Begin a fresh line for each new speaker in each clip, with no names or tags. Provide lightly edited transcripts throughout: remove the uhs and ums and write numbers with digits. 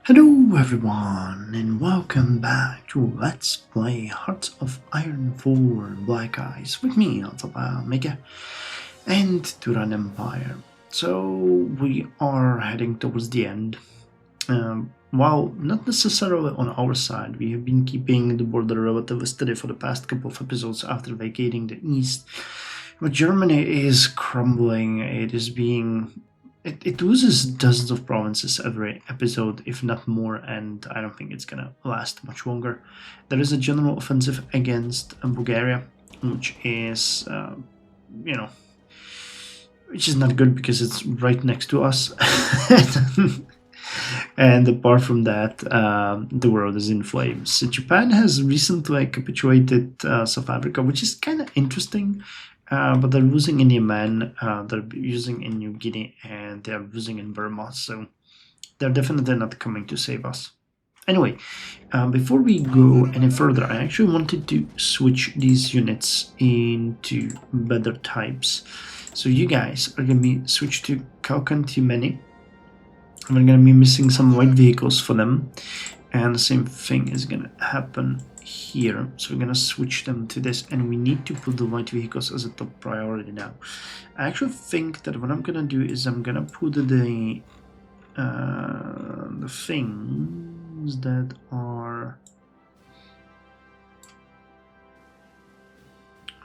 Hello everyone and welcome back to Let's Play Hearts of Iron 4 Black Eyes with me, Altaba Mega, and Turan Empire. So we are heading towards the end. While not necessarily on our side, we have been keeping the border relatively steady for the past couple of episodes after vacating the east. But Germany is crumbling. It loses dozens of provinces every episode, if not more, and I don't think it's gonna last much longer. There is a general offensive against Bulgaria, which is, which is not good because it's right next to us. And apart from that, the world is in flames. Japan has recently capitulated South Africa, which is kind of interesting. But they're losing in Yemen, they're using in New Guinea, and they're losing in Burma, so they're definitely not coming to save us. Anyway, before we go any further, I actually wanted to switch these units into better types. So you guys are going to be switched to Kalkantimeni. We're going to be missing some light vehicles for them, and the same thing is going to happen here. So we're gonna switch them to this, and we need to put the light vehicles as a top priority now. I actually think that what I'm gonna do is I'm gonna put the things that are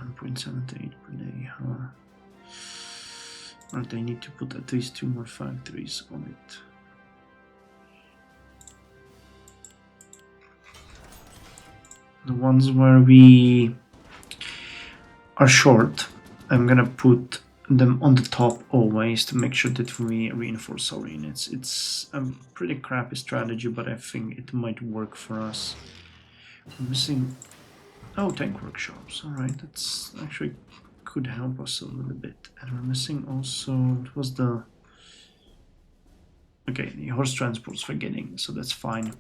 1.78 per day, or they need to put at least 2 more factories on it. The ones where we are short, I'm gonna put them on the top always to make sure that we reinforce our units. It's a pretty crappy strategy, but I think it might work for us. We're missing... Oh, tank workshops. Alright, that's actually could help us a little bit. And we're missing also... It was the... Okay, the horse transports for getting, so that's fine.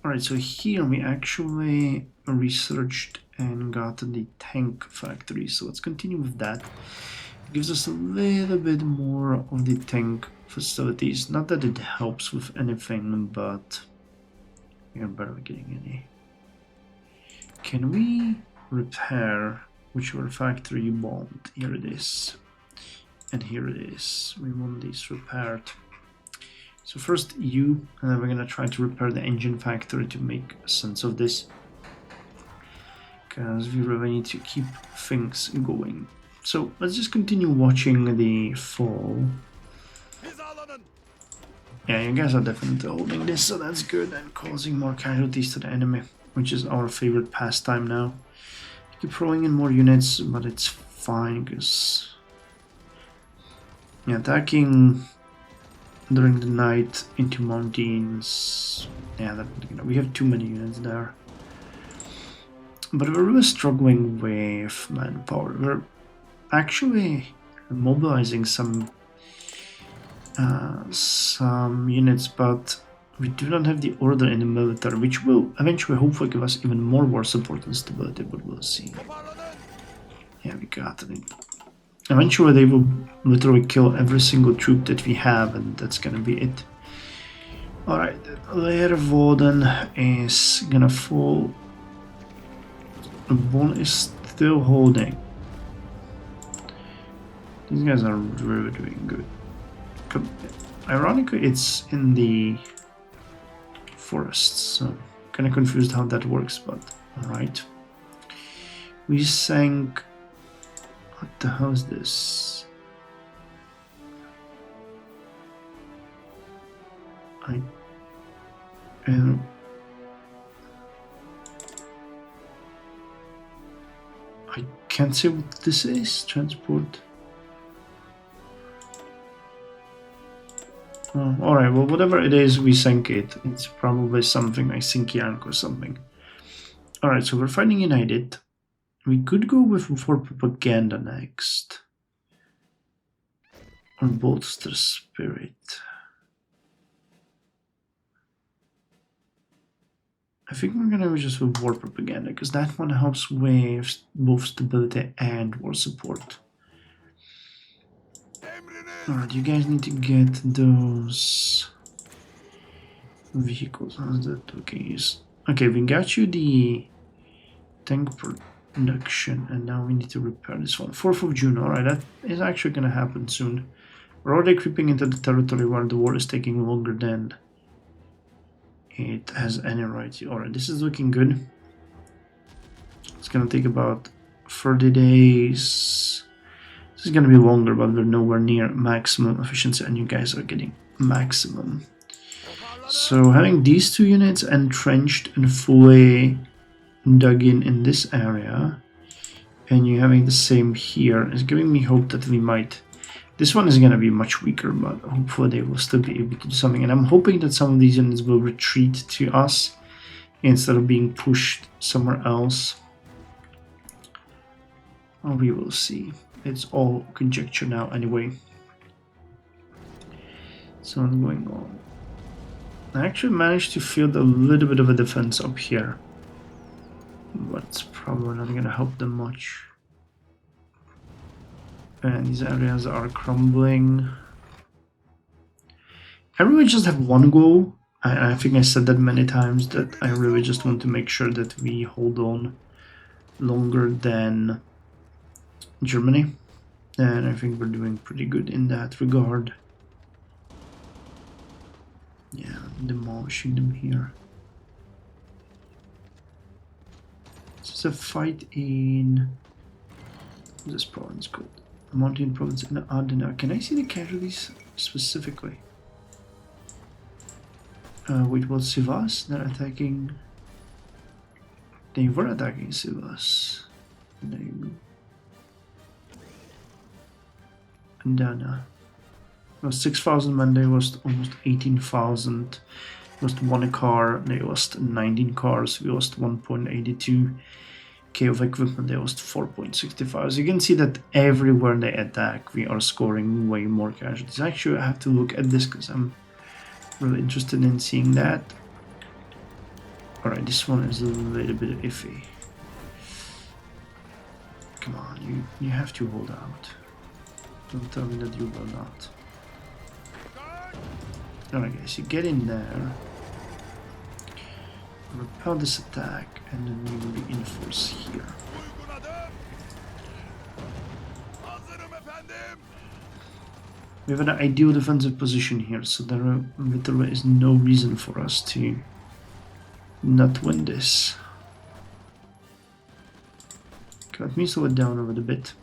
Alright, so here we actually researched and got the tank factory, so let's continue with that. It gives us a little bit more of the tank facilities. Not that it helps with anything, but we are barely getting any. Can we repair whichever factory you bombed? Here it is. And here it is. We want these repaired. So first you, and then we're gonna try to repair the engine factory to make sense of this, because we really need to keep things going. So let's just continue watching the fall. Yeah, you guys are definitely holding this, so that's good, and causing more casualties to the enemy, which is our favorite pastime now. Keep throwing in more units, but it's fine, because attacking during the night into mountains, yeah, we have too many units there. But we're really struggling with manpower. We're actually mobilizing some units, but we do not have the order in the military, which will eventually hopefully give us even more war support and stability, but we'll see. Yeah, we got it. Eventually they will literally kill every single troop that we have, and that's gonna be it. Alright, Leerwoden is gonna fall. Bonn is still holding. These guys are really doing good. Ironically, it's in the forests, so kinda confused how that works, but alright. We sank... What the hell is this? I can't see what this is. Transport. Oh, alright, well, whatever it is, we sank it. It's probably something like Sinkiank or something. Alright, so we're fighting united. We could go with for propaganda next. Or bolster spirit. I think we're gonna go just with war propaganda, because that one helps with both stability and war support. Alright, you guys need to get those vehicles. How's that looking? Okay, we got you the tank production, and now we need to repair this one. 4th of June. All right, that is actually going to happen soon. We're already creeping into the territory where the war is taking longer than it has any right to. All right, this is looking good. It's going to take about 30 days. This is going to be longer, but we're nowhere near maximum efficiency, and you guys are getting maximum. So having these two units entrenched and fully dug in this area, and you having the same here, is giving me hope that we might. This one is going to be much weaker, but hopefully they will still be able to do something. And I'm hoping that some of these units will retreat to us instead of being pushed somewhere else. Well, we will see. It's all conjecture now anyway. So what's going on? I actually managed to field a little bit of a defense up here, but it's probably not going to help them much. And these areas are crumbling. I really just have one goal. I think I said that many times, that I really just want to make sure that we hold on longer than Germany. And I think we're doing pretty good in that regard. Yeah, demolishing them here. This is a fight in... what's this province called? A mountain province in Ardena. Can I see the casualties specifically? Wait, was Sivas? They're attacking... They were attacking Sivas. There you go. Andana. It was 6,000 men, they lost almost 18,000. Lost 1 car, they lost 19 cars, we lost 1.82k of equipment, they lost 4.65. So you can see that everywhere they attack, we are scoring way more casualties. Actually, I have to look at this because I'm really interested in seeing that. Alright, this one is a little bit iffy. Come on, you have to hold out. Don't tell me that you will not. Alright guys, you get in there, repel this attack, and then we will reinforce here. We have an ideal defensive position here, so there literally is no reason for us to not win this. Okay, let me slow it down a little bit.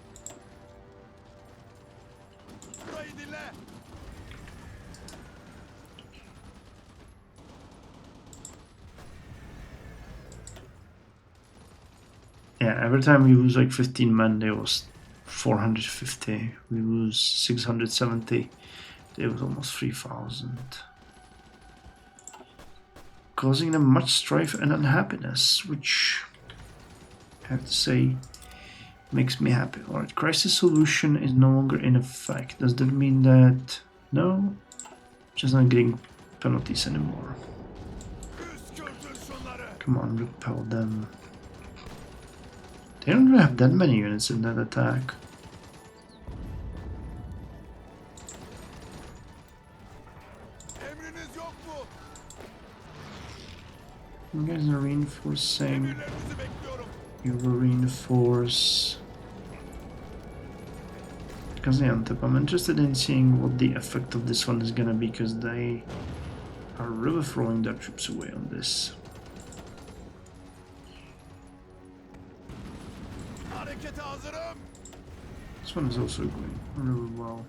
Yeah, every time we lose like 15 men, they lost 450. We lose 670. They was almost 3,000. Causing them much strife and unhappiness, which I have to say makes me happy. Alright, crisis solution is no longer in effect. Does that mean that... No? Just not getting penalties anymore. Come on, repel them. They don't really have that many units in that attack. You guys are reinforcing. You will reinforce Gaziantep. I'm interested in seeing what the effect of this one is gonna be, because they are really throwing their troops away on this. This one is also going really well.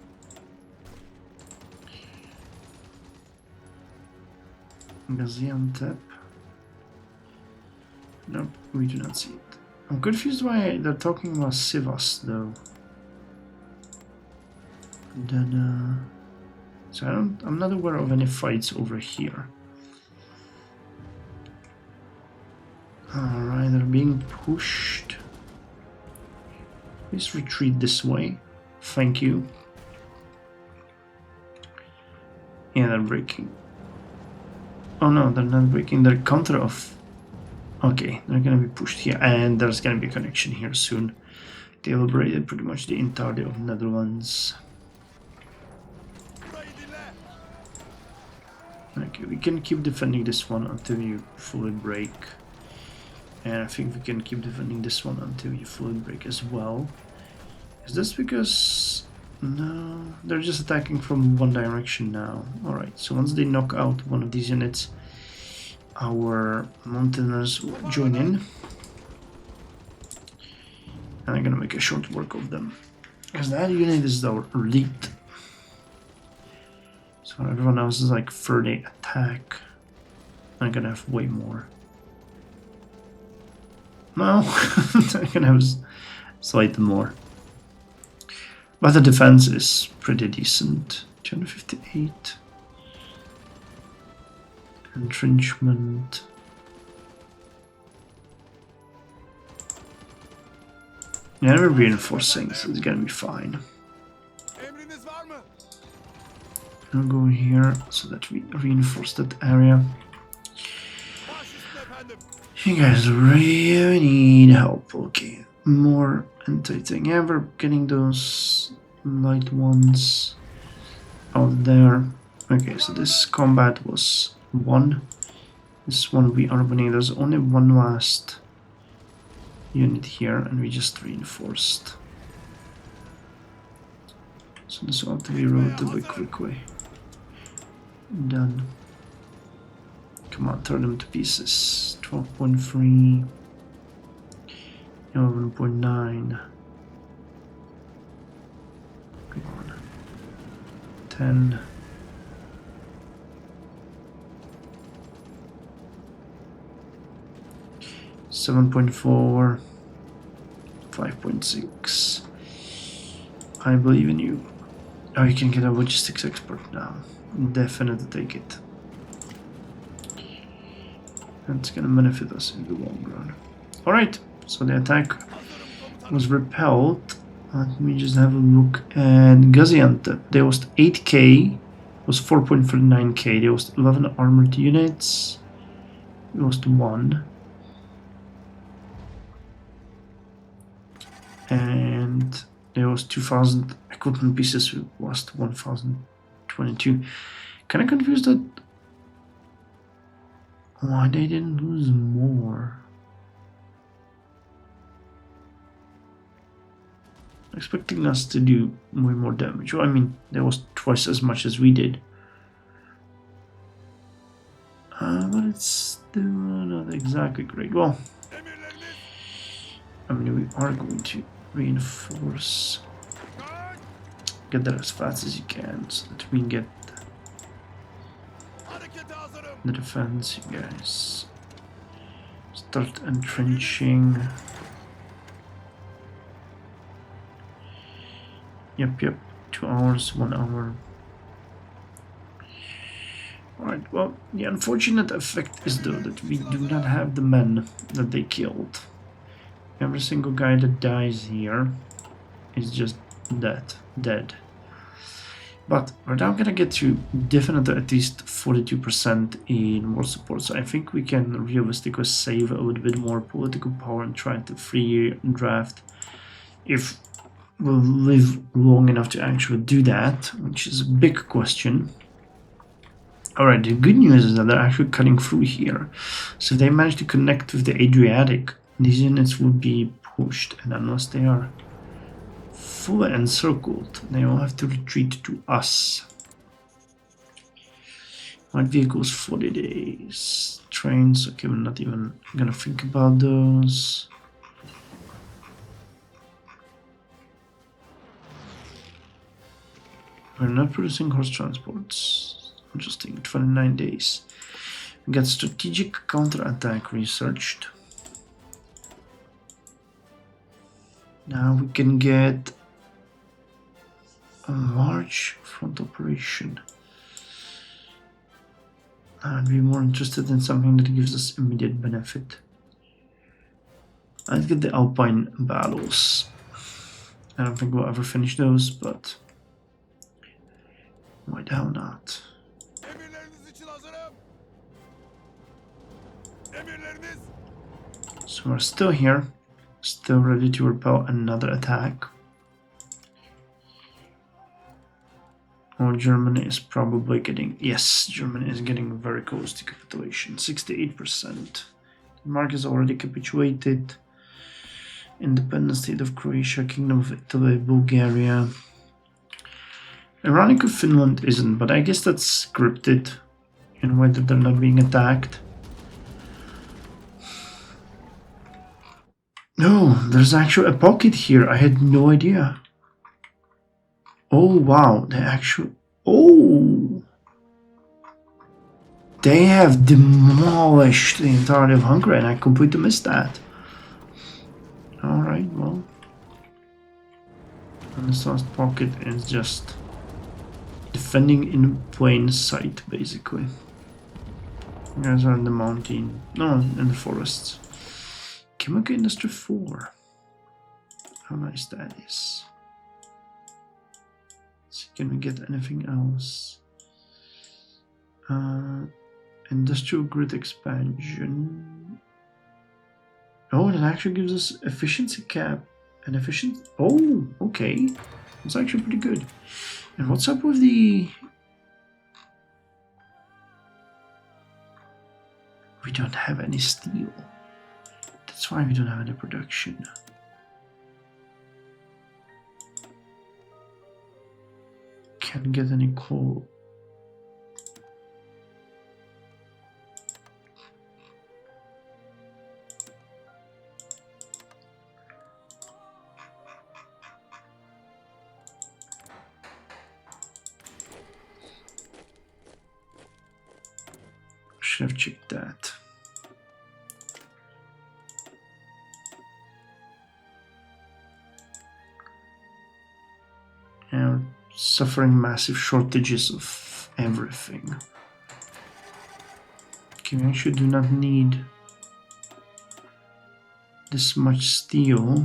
Gaziantep. Nope, we do not see it. I'm confused why they're talking about Sivas though. And then, so I'm not aware of any fights over here. Alright, they're being pushed. Please retreat this way. Thank you. Yeah, they're breaking. Oh no, they're not breaking. They're counter off. Okay, they're gonna be pushed here, and there's gonna be a connection here soon. They liberated pretty much the entirety of Netherlands. Okay, we can keep defending this one until you fully break. And I think we can keep defending this one until you fully break as well. Is this because... No, they're just attacking from one direction now. Alright, so once they knock out one of these units, our mountaineers will join in. And I'm gonna make a short work of them. Because that unit is our elite. So everyone else is like 30 attack. I'm gonna have way more. No, I'm gonna have slightly more. But the defense is pretty decent. 258. Entrenchment. Yeah, we're reinforcing, so it's gonna be fine. I'll go here so that we reinforce that area. You guys really need help. Okay, more anti-tank. Yeah, we're getting those light ones out there. Okay, so this combat was won. This one we are winning. There's only one last unit here, and we just reinforced. So this will have to be relatively quickly done. Come on, turn them to pieces. 12.3, 11.9. Come on. 10. $7.4, 5.6. I believe in you. Oh, you can get a logistics expert now. Definitely take it. That's gonna benefit us in the long run. Alright, so the attack was repelled. Let me just have a look at Gaziantep. They lost 8k, was 4.39k. They lost 11 armored units. We lost 1. And there was 2,000 equipment pieces. We lost 1,022. Kind of confused that why they didn't lose more. Expecting us to do way more damage. Well, I mean, there was twice as much as we did. But it's still not exactly great. Well, I mean, we are going to reinforce. Get there as fast as you can so that we can get the defense, you guys. Start entrenching. Yep. 2 hours, 1 hour. Alright, well, the unfortunate effect is though that we do not have the men that they killed. Every single guy that dies here is just dead. But we're now gonna get to definitely at least 42% in war support, so I think we can realistically save a little bit more political power and try to free draft if we'll live long enough to actually do that, which is a big question. Alright, the good news is that they're actually cutting through here. So if they manage to connect with the Adriatic, these units will be pushed, and unless they are fully encircled, they will have to retreat to us. Light vehicles, 40 days. Trains, okay, we're not even gonna think about those. We're not producing horse transports. Interesting, 29 days. We got strategic counterattack researched. Now we can get a large front operation. I'd be more interested in something that gives us immediate benefit. I'd get the Alpine battles. I don't think we'll ever finish those, but why the hell not? So we're still here, still ready to repel another attack. Or Now Germany is probably getting, yes, Germany is getting very close to capitulation, 68%. Denmark has already capitulated. Independent state of Croatia, Kingdom of Italy, Bulgaria. Ironic of Finland isn't, but I guess that's scripted in a way that they're not being attacked. No, there's actually a pocket here. I had no idea. Oh wow, they actually... Oh! They have demolished the entirety of Hungary and I completely missed that. Alright, well. And this last pocket is just defending in plain sight, basically. You guys are in the mountain. No, in the forests. Chemical Industry 4. How nice that is. So can we get anything else? Industrial grid expansion. Oh, that actually gives us efficiency cap. And efficient. Oh, okay. That's actually pretty good. And what's up with the... We don't have any steel. That's why we don't have any production. Can't get any coal. Should have checked that. And suffering massive shortages of everything. Okay, we actually do not need this much steel.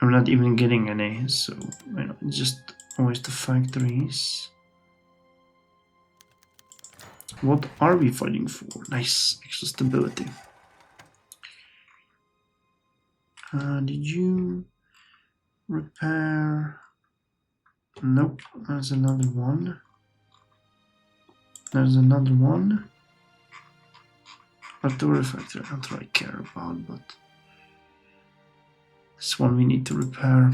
I'm not even getting any, so you know, it's just always the factories. What are we fighting for? Nice, extra stability. Did you repair? Nope, there's another one. There's another one. Artillery factory, I don't really care about, but this one we need to repair.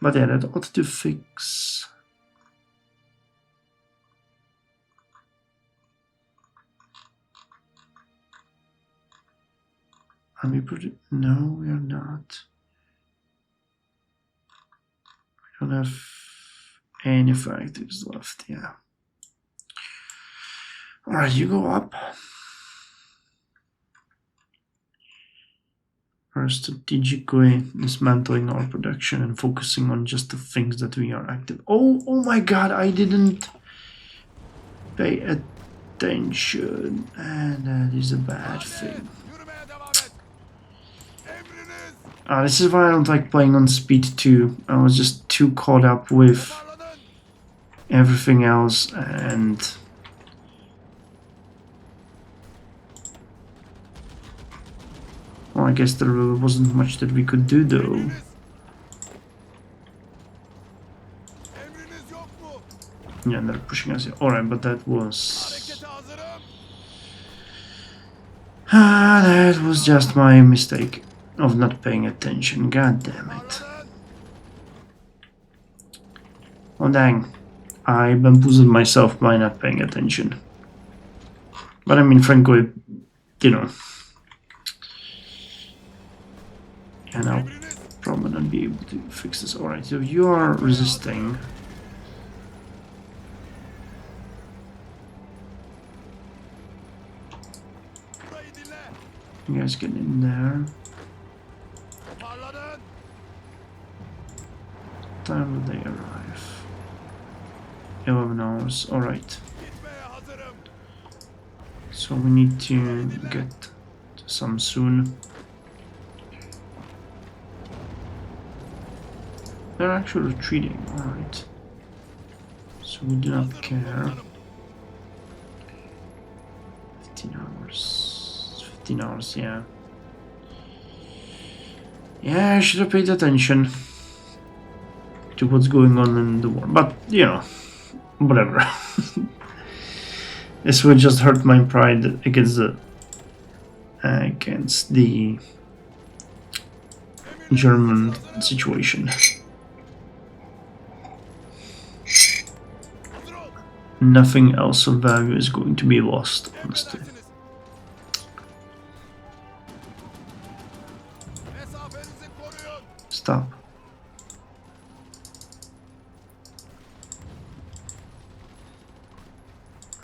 But yeah, that ought to fix. Are we pretty? No, we are not. We don't have any factories left, yeah. Alright, you go up. We're strategically dismantling our production and focusing on just the things that we are active. Oh my god, I didn't pay attention. And that is a bad thing. This is why I don't like playing on speed 2. I was just too caught up with everything else and well, I guess there really wasn't much that we could do though. Yeah, they're pushing us. Alright, but that was... that was just my mistake of not paying attention. God damn it. Oh dang. I bamboozled myself by not paying attention. But I mean, frankly, you know. And I'll probably not be able to fix this. Alright, so you are resisting. You guys get in there. Time will they arrive? 11 hours. Alright. So we need to get some soon. They're actually retreating. Alright. So we do not care. 15 hours. 15 hours, yeah. Yeah, I should have paid attention to what's going on in the war, but you know, whatever. This would just hurt my pride against the German situation. Nothing else of value is going to be lost, honestly. Stop.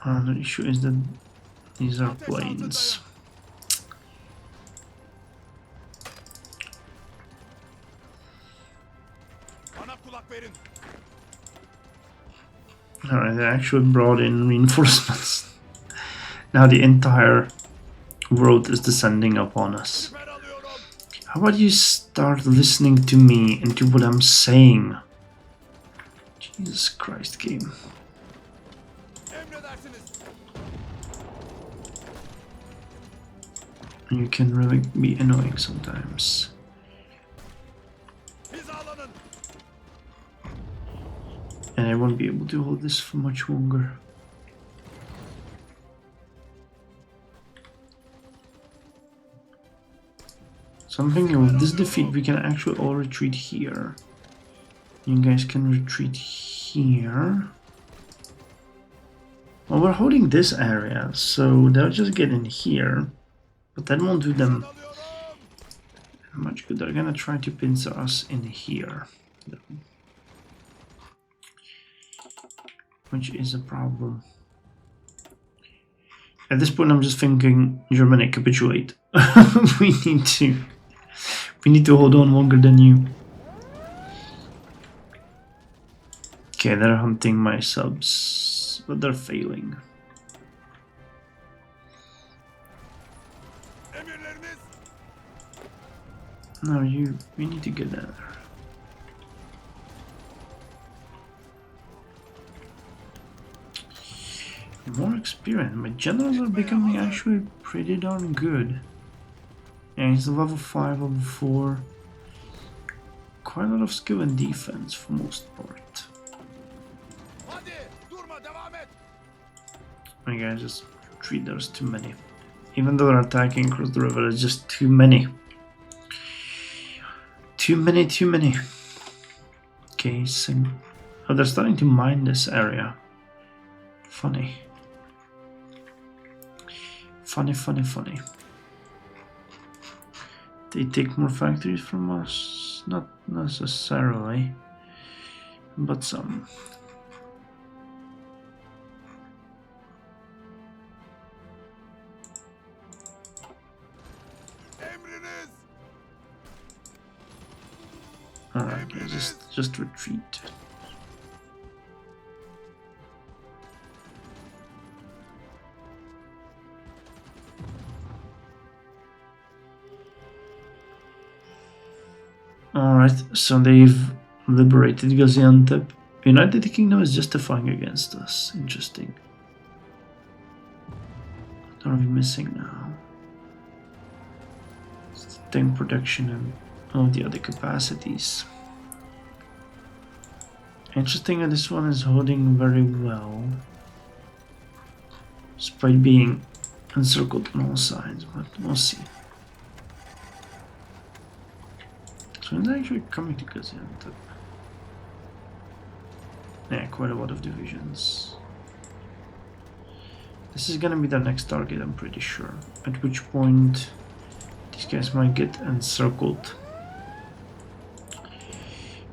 The issue is that these are planes. Alright, they actually brought in reinforcements. Now the entire world is descending upon us. How about you start listening to me and to what I'm saying? Jesus Christ, game. You can really be annoying sometimes. And I won't be able to hold this for much longer. So I'm thinking with this defeat we can actually all retreat here. You guys can retreat here. Well, we're holding this area, so they'll just get in here. But that won't do them much good. They're gonna try to pincer us in here. Which is a problem. At this point I'm just thinking, Germany, capitulate. we need to hold on longer than you. Okay, they're hunting my subs, but they're failing. No, we need to get there. More experience. My generals are becoming actually pretty darn good. Yeah, he's a level 5, level 4. Quite a lot of skill and defense for most part. My guys just retreat, there's too many. Even though they're attacking across the river, there's just too many. Too many. Okay, so... Oh, they're starting to mine this area. Funny. Funny. They take more factories from us? Not necessarily, but some. Alright, just retreat. Alright, so they've liberated Gaziantep. United Kingdom is justifying against us. Interesting. What are we missing now? It's tank production and all the other capacities. Interesting that this one is holding very well, despite being encircled on all sides, but we'll see. So it's actually coming to Gaziantep. Yeah, quite a lot of divisions. This is gonna be the next target, I'm pretty sure. At which point these guys might get encircled.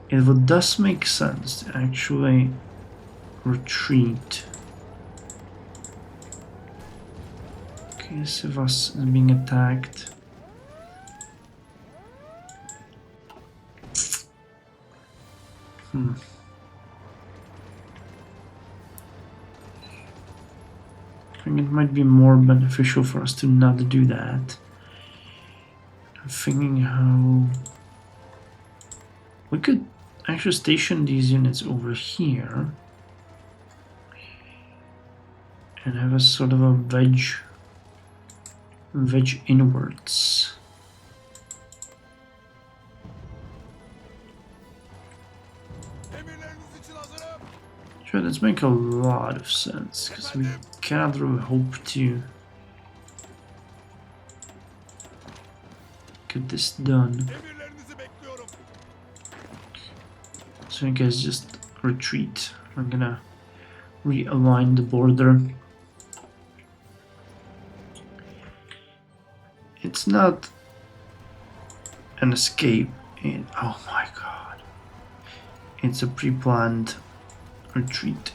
It would thus make sense to actually retreat. Okay, Sivas is being attacked. I think it might be more beneficial for us to not do that. I'm thinking how we could actually station these units over here and have a sort of a wedge inwards. Sure, that makes a lot of sense, because we cannot really hope to get this done. So you guys just retreat. I'm gonna realign the border. It's not an escape in, oh my god, it's a pre-planned retreat.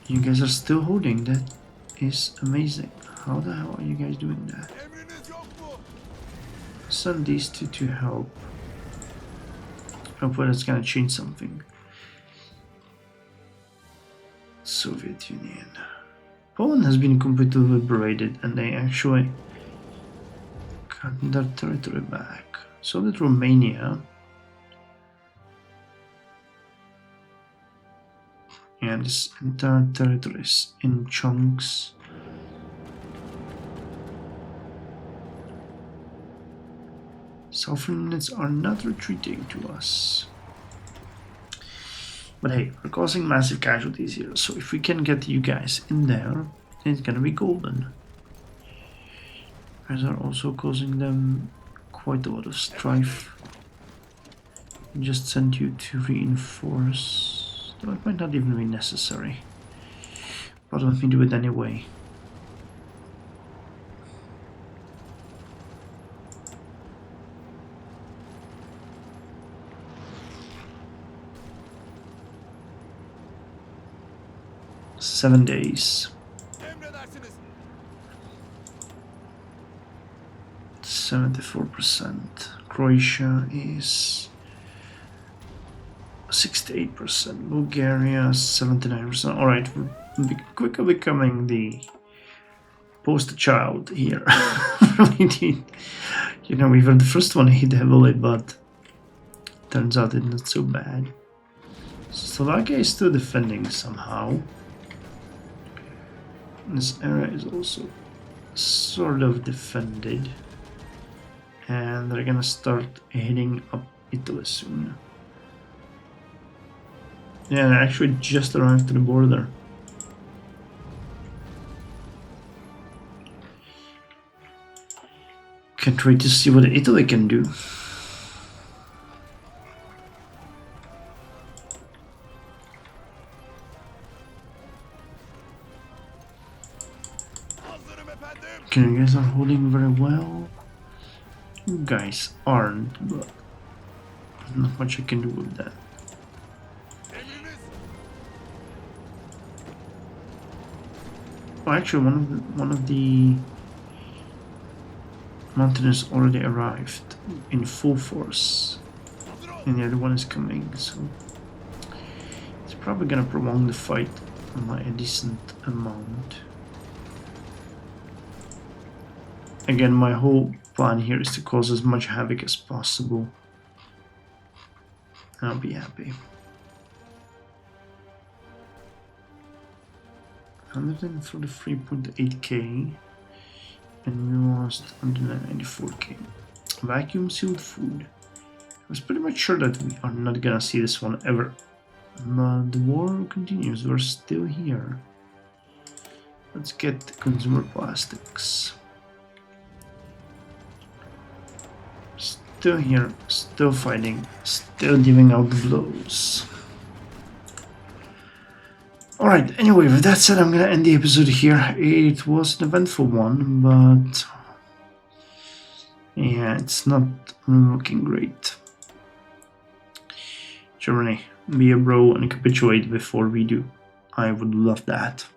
You guys are still holding, that is amazing. How the hell are you guys doing that? Send these two to help. Hopefully that's gonna change something. Soviet Union. Poland has been completely liberated and they actually got their territory back. So did Romania. And this entire territory is in chunks. Southern units are not retreating to us. But hey, we're causing massive casualties here, so if we can get you guys in there, it's gonna be golden. You guys are also causing them quite a lot of strife. Just send you to reinforce, though it might not even be necessary. But let me do it anyway. Seven days. 74%. Croatia is 68%. Bulgaria 79%. Alright, we're quickly becoming the poster child here. You know, we were the first one hit heavily, but turns out it's not so bad. Slovakia is still defending somehow. This area is also sort of defended. And they're gonna start hitting up Italy soon. Yeah, they actually just arrived to the border. Can't wait to see what Italy can do. Okay, you guys are holding very well. You guys aren't, but there's not much I can do with that. Oh, actually, one of the mountainers already arrived in full force, and the other one is coming. So it's probably gonna prolong the fight by a decent amount. Again, my whole plan here is to cause as much havoc as possible. I'll be happy. 143.8k and we lost 194k. Vacuum sealed food. I was pretty much sure that we are not gonna see this one ever. But the war continues, we're still here. Let's get consumer plastics. Still here, still fighting, still giving out blows. Alright, anyway, with that said, I'm gonna end the episode here. It was an eventful one, but yeah, it's not looking great. Germany, be a bro and capitulate before we do. I would love that.